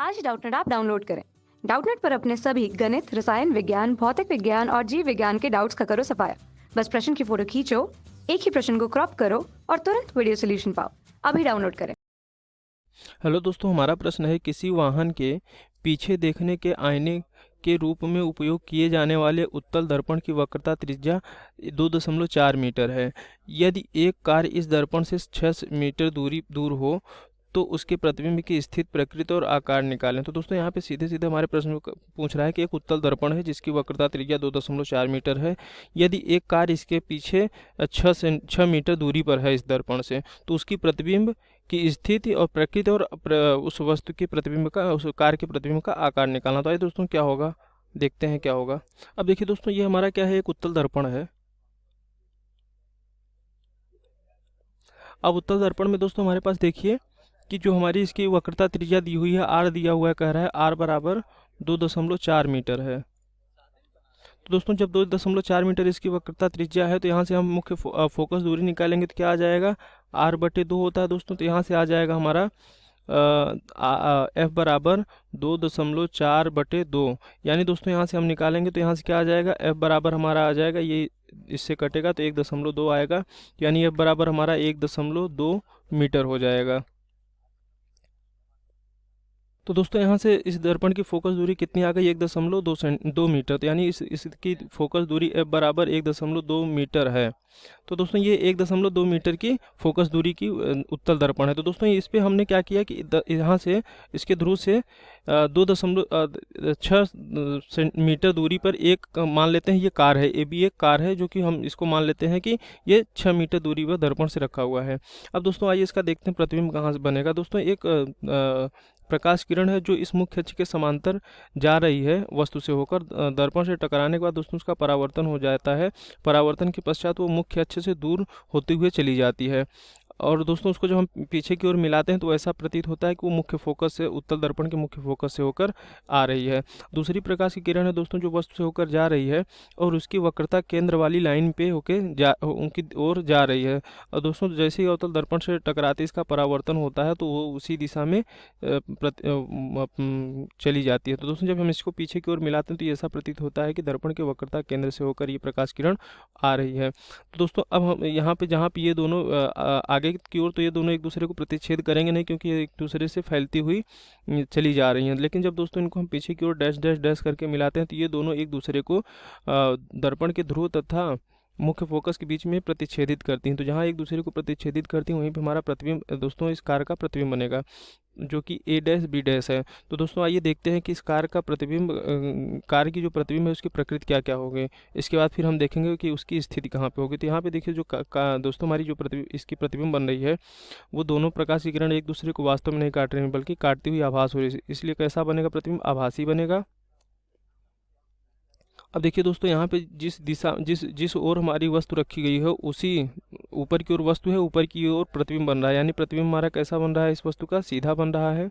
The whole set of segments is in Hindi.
आज डाउटनेट ऐप डाउनलोड करें। डाउटनेट पर अपने सभी गणित, रसायन विज्ञान, भौतिक विज्ञान और जीव विज्ञान के डाउट्स का करो सफाया। बस प्रश्न की फोटो खींचो, एक ही प्रश्न को क्रॉप करो और तुरंत वीडियो सोल्यूशन पाओ। अभी डाउनलोड करें। हेलो दोस्तों, हमारा प्रश्न है किसी वाहन के पीछे देखने के आईने के रूप में उपयोग किए जाने वाले उत्तल दर्पण की वक्रता त्रिज्या 2.4 मीटर है। यदि एक कार इस दर्पण से 6 मीटर दूर हो तो उसके प्रतिबिंब की स्थित, प्रकृति और आकार निकालें। तो दोस्तों यहाँ पे सीधे सीधे हमारे प्रश्न पूछ रहा है कि एक उत्तल दर्पण है जिसकी वक्रता त्रिज्या 2.4 मीटर है। यदि एक कार इसके पीछे 6 मीटर दूरी पर है इस दर्पण से, तो उसकी प्रतिबिंब की स्थिति और प्रकृति और उस वस्तु के प्रतिबिंब का, उस कार के प्रतिबिंब का आकार निकालना। तो आइए दोस्तों क्या होगा, देखते हैं क्या होगा। अब देखिए दोस्तों, ये हमारा क्या है, एक उत्तल दर्पण है। अब उत्तल दर्पण में दोस्तों हमारे पास देखिए कि जो हमारी इसकी वक्रता त्रिज्या दी हुई है, आर दिया हुआ है, कह रहा है आर बराबर 2.4 मीटर है। तो दोस्तों जब 2.4 मीटर इसकी वक्रता त्रिज्या है, तो यहाँ से हम मुख्य फोकस दूरी निकालेंगे तो क्या आ जाएगा, r/2 होता है दोस्तों। तो यहाँ से आ जाएगा हमारा f बराबर 2.4/2। यानी दोस्तों यहाँ से हम निकालेंगे तो यहाँ से क्या आ जाएगा, f बराबर हमारा आ जाएगा, ये इससे कटेगा तो 1.2 आएगा। यानी f बराबर हमारा 1.2 मीटर हो जाएगा। तो दोस्तों यहाँ से इस दर्पण की फोकस दूरी कितनी आ गई, 1.2 मीटर। तो यानी इसकी फोकस दूरी f बराबर 1.2 मीटर है। तो दोस्तों ये 1.2 मीटर की फोकस दूरी की उत्तल दर्पण है। तो दोस्तों इस पे हमने क्या किया कि यहाँ से इसके ध्रुव से 2.6 मीटर दूरी पर एक मान लेते हैं ये कार है, ये भी एक कार है, जो कि हम इसको मान लेते हैं कि ये 6 मीटर दूरी पर दर्पण से रखा हुआ है। अब दोस्तों आइए इसका देखते हैं प्रतिबिंब कहाँ से बनेगा। दोस्तों एक प्रकाश किरण है जो इस मुख्य अक्ष के समांतर जा रही है वस्तु से होकर, दर्पण से टकराने के बाद दोस्तों उसका परावर्तन हो जाता है। परावर्तन के पश्चात वो मुख्य अक्ष से दूर होते हुए चली जाती है। और दोस्तों उसको जब हम पीछे की ओर मिलाते हैं तो ऐसा प्रतीत होता है कि वो मुख्य फोकस से, उत्तल दर्पण के मुख्य फोकस से होकर आ रही है। दूसरी प्रकाश की किरण है दोस्तों जो वस्तु से होकर जा रही है और उसकी वक्रता केंद्र वाली लाइन पे होके उनकी ओर जा रही है। और दोस्तों जैसे ही अवतल दर्पण से टकराते इसका परावर्तन होता है तो वो उसी दिशा में चली जाती है। तो दोस्तों जब हम इसको पीछे की ओर मिलाते हैं तो ऐसा प्रतीत होता है कि दर्पण के वक्रता केंद्र से होकर ये प्रकाश किरण आ रही है। तो दोस्तों अब हम यहाँ पे, जहाँ पे ये दोनों आगे की ओर, तो ये दोनों एक दूसरे को प्रतिच्छेद करेंगे नहीं, क्योंकि ये एक दूसरे से फैलती हुई चली जा रही हैं। लेकिन जब दोस्तों इनको हम पीछे की ओर डैश डैश डैश करके मिलाते हैं तो ये दोनों एक दूसरे को दर्पण के ध्रुव तथा मुख्य फोकस के बीच में प्रतिच्छेदित करती हैं। तो जहाँ एक दूसरे को प्रतिच्छेदित करती हैं वहीं पे हमारा प्रतिबिंब दोस्तों इस कार का प्रतिबिंब बनेगा, जो कि a-b' है। तो दोस्तों आइए देखते हैं कि इस कार का प्रतिबिंब, कार की जो प्रतिबिंब है उसकी प्रकृति क्या क्या होगी। इसके बाद फिर हम देखेंगे कि उसकी स्थिति कहाँ पे होगी। तो यहाँ पे देखिए जो दोस्तों हमारी जो इसकी प्रतिबिंब बन रही है, वो दोनों प्रकाश की किरण एक दूसरे को वास्तव में नहीं काट रही हैं बल्कि काटती हुई आभास हो रही है। इसलिए कैसा बनेगा प्रतिबिंब, आभासी बनेगा। अब देखिए दोस्तों यहाँ पे जिस ओर हमारी वस्तु रखी गई है उसी ऊपर की ओर वस्तु है, ऊपर की ओर प्रतिबिंब बन रहा है। यानी प्रतिबिंब हमारा कैसा बन रहा है, इस वस्तु का सीधा बन रहा है।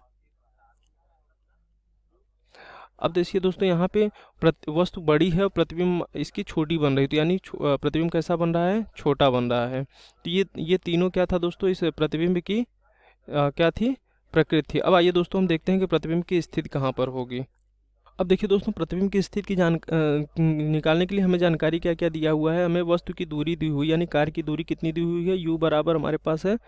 अब देखिए दोस्तों यहाँ पे वस्तु बड़ी है और प्रतिबिंब इसकी छोटी बन रही है, तो यानी प्रतिबिंब कैसा बन रहा है, छोटा बन रहा है। तो ये तीनों क्या था दोस्तों, इस प्रतिबिंब की क्या थी, प्रकृति थी। अब आइए दोस्तों हम देखते हैं कि प्रतिबिंब की स्थिति कहाँ पर होगी। अब देखिए दोस्तों प्रतिबिंब की स्थिति की निकालने के लिए हमें जानकारी क्या क्या दिया हुआ है। हमें वस्तु की दूरी दी हुई, यानी कार की दूरी कितनी दी हुई है, u बराबर हमारे पास है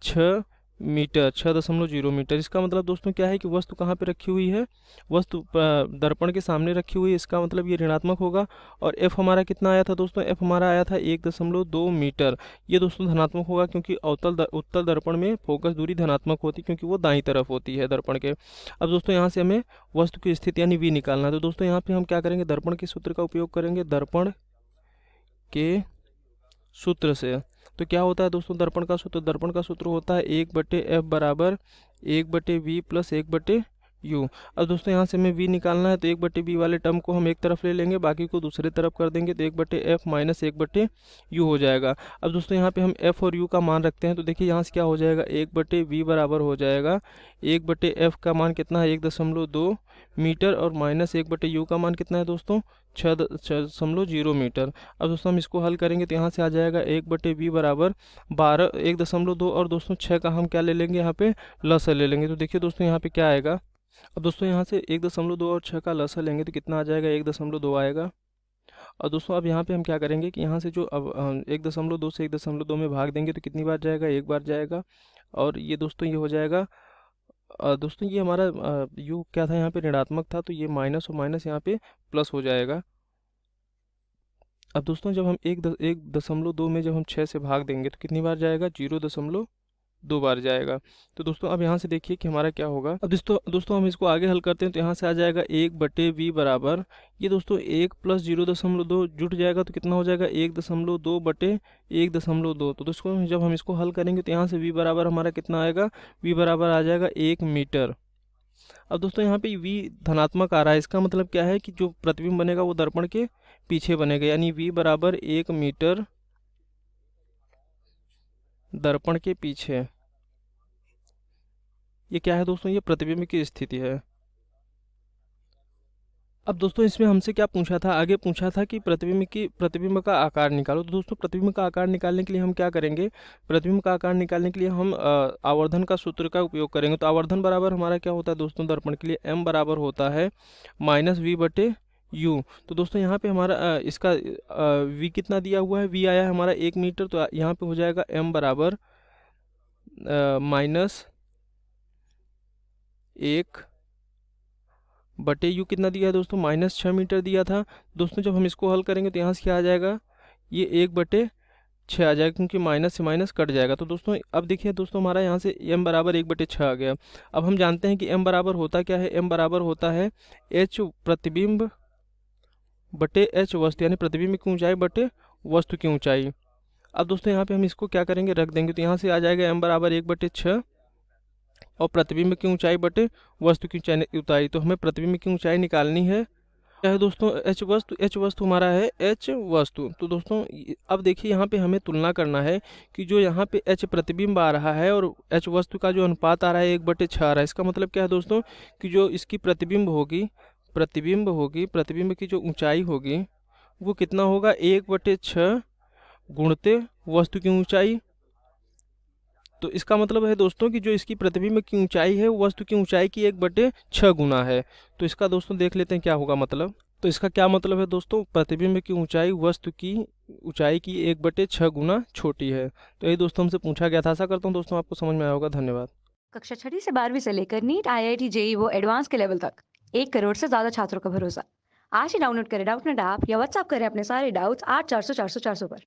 6 मीटर, 6.0 मीटर। इसका मतलब दोस्तों क्या है कि वस्तु कहाँ पे रखी हुई है, वस्तु दर्पण के सामने रखी हुई है। इसका मतलब ये ऋणात्मक होगा। और f हमारा कितना आया था दोस्तों, f हमारा आया था 1.2 मीटर। ये दोस्तों धनात्मक होगा क्योंकि उत्तल दर्पण में फोकस दूरी धनात्मक होती है, क्योंकि वो दाईं तरफ होती है दर्पण के। अब दोस्तों यहाँ से हमें वस्तु की स्थिति यानी v निकालना है। तो दोस्तों यहाँ पे हम क्या करेंगे, दर्पण के सूत्र का उपयोग करेंगे, दर्पण के सूत्र से। तो क्या होता है दोस्तों दर्पण का सूत्र, दर्पण का सूत्र होता है 1/f बराबर 1/v प्लस 1/u। अब दोस्तों यहाँ से हमें v निकालना है, तो 1/v वाले टर्म को हम एक तरफ ले लेंगे, बाकी को दूसरे तरफ कर देंगे, तो 1/f माइनस 1/u हो जाएगा। अब दोस्तों यहाँ पे हम f और u का मान रखते हैं, तो देखिए यहाँ से क्या हो जाएगा, 1/v बराबर हो जाएगा 1/f का मान कितना है, 1.2 मीटर, और माइनस 1/u का मान कितना है दोस्तों, 6.0 मीटर। अब दोस्तों हम इसको हल करेंगे तो यहाँ से आ जाएगा 1/v बराबर 1.2, और दोस्तों 6 का हम क्या ले लेंगे, यहाँ पे लस ले लेंगे। तो देखिए दोस्तों यहाँ पे क्या आएगा, अब दोस्तों यहाँ से 1.2 और 6 का लसा लेंगे तो कितना आ जाएगा, 1.2 आएगा। और दोस्तों अब यहाँ पे हम क्या करेंगे कि यहाँ से जो अब 1.2 से 1.2 में भाग देंगे तो कितनी बार जाएगा, एक बार जाएगा। और ये दोस्तों ये हो जाएगा, दोस्तों ये हमारा यू क्या था, यहाँ पे ऋणात्मक था, तो ये माइनस और माइनस यहाँ पे प्लस हो जाएगा। अब दोस्तों जब हम 1.2 में जब हम 6 से भाग देंगे तो कितनी बार जाएगा, 0.2 बार जाएगा। तो दोस्तों अब यहाँ से देखिए कि हमारा क्या होगा। अब दोस्तों हम इसको आगे हल करते हैं तो यहाँ से आ जाएगा 1/v बराबर, ये दोस्तों 1 प्लस 0.2 जुट जाएगा तो कितना हो जाएगा, 1.2/1.2। तो दोस्तों जब हम इसको हल करेंगे तो यहाँ से v बराबर हमारा कितना आएगा, v बराबर आ जाएगा 1 मीटर। अब दोस्तों यहाँ पे v धनात्मक आ रहा है, इसका मतलब क्या है कि जो प्रतिबिंब बनेगा वो दर्पण के पीछे बनेगा, यानी v बराबर 1 मीटर दर्पण के पीछे। ये क्या है दोस्तों, ये प्रतिबिंब की स्थिति है। अब दोस्तों इसमें हमसे क्या पूछा था, आगे पूछा था कि प्रतिबिंब का आकार निकालो। तो दोस्तों प्रतिबिंब का आकार निकालने के लिए हम क्या करेंगे, प्रतिबिंब का आकार निकालने के लिए हम आवर्धन का सूत्र का उपयोग करेंगे। तो आवर्धन बराबर हमारा क्या होता है दोस्तों, दर्पण के लिए m बराबर होता है -v/u। तो दोस्तों यहाँ पे हमारा इसका v कितना दिया हुआ है, v आया है हमारा 1 मीटर, तो यहाँ पे हो जाएगा m बराबर -1/u कितना दिया है दोस्तों, -6 मीटर दिया था। दोस्तों जब हम इसको हल करेंगे तो यहाँ से क्या आ जाएगा, ये 1/6 आ जाएगा, क्योंकि माइनस से माइनस कट जाएगा। तो दोस्तों अब देखिए दोस्तों हमारा यहाँ से m बराबर 1/6 आ गया। अब हम जानते हैं कि m बराबर होता क्या है, m बराबर होता है h प्रतिबिंब बटे h वस्तु, यानी प्रतिबिंब की ऊंचाई बटे वस्तु की ऊंचाई। अब दोस्तों यहाँ पे हम इसको क्या करेंगे, रख देंगे, तो यहाँ से आ जाएगा m बराबर 1/6 और प्रतिबिंब की ऊंचाई बटे वस्तु की ऊंचाई। तो हमें प्रतिबिंब की ऊंचाई निकालनी है, क्या है दोस्तों, h वस्तु हमारा है h वस्तु। तो दोस्तों अब देखिए यहाँ पे हमें तुलना करना है कि जो यहाँ पे h प्रतिबिंब आ रहा है और h वस्तु का जो अनुपात आ रहा है 1/6 आ रहा है। इसका मतलब क्या है दोस्तों कि जो इसकी प्रतिबिंब की जो ऊंचाई होगी वो कितना होगा, 1/6 गुणते वस्तु की ऊंचाई। तो इसका मतलब है दोस्तों कि जो इसकी प्रतिबिंब की ऊंचाई है वो वस्तु की ऊंचाई की 1/6 गुना है। तो इसका दोस्तों देख लेते हैं क्या होगा मतलब। तो इसका क्या मतलब है दोस्तों, प्रतिबिंब की ऊंचाई वस्तु की ऊंचाई की 1/6 गुना छोटी है। तो यही दोस्तों हमसे पूछा गया था। आशा करता हूँ दोस्तों आपको समझ में आया होगा। धन्यवाद। कक्षा 6वीं से 12वीं से लेकर नीट, IIT, JEE वो एडवांस के लेवल तक 1 करोड़ से ज्यादा छात्रों का भरोसा। आज ही डाउनलोड करें डाउटनेट ऐप या व्हाट्सएप करें अपने सारे डाउट्स 8400 400 400 पर।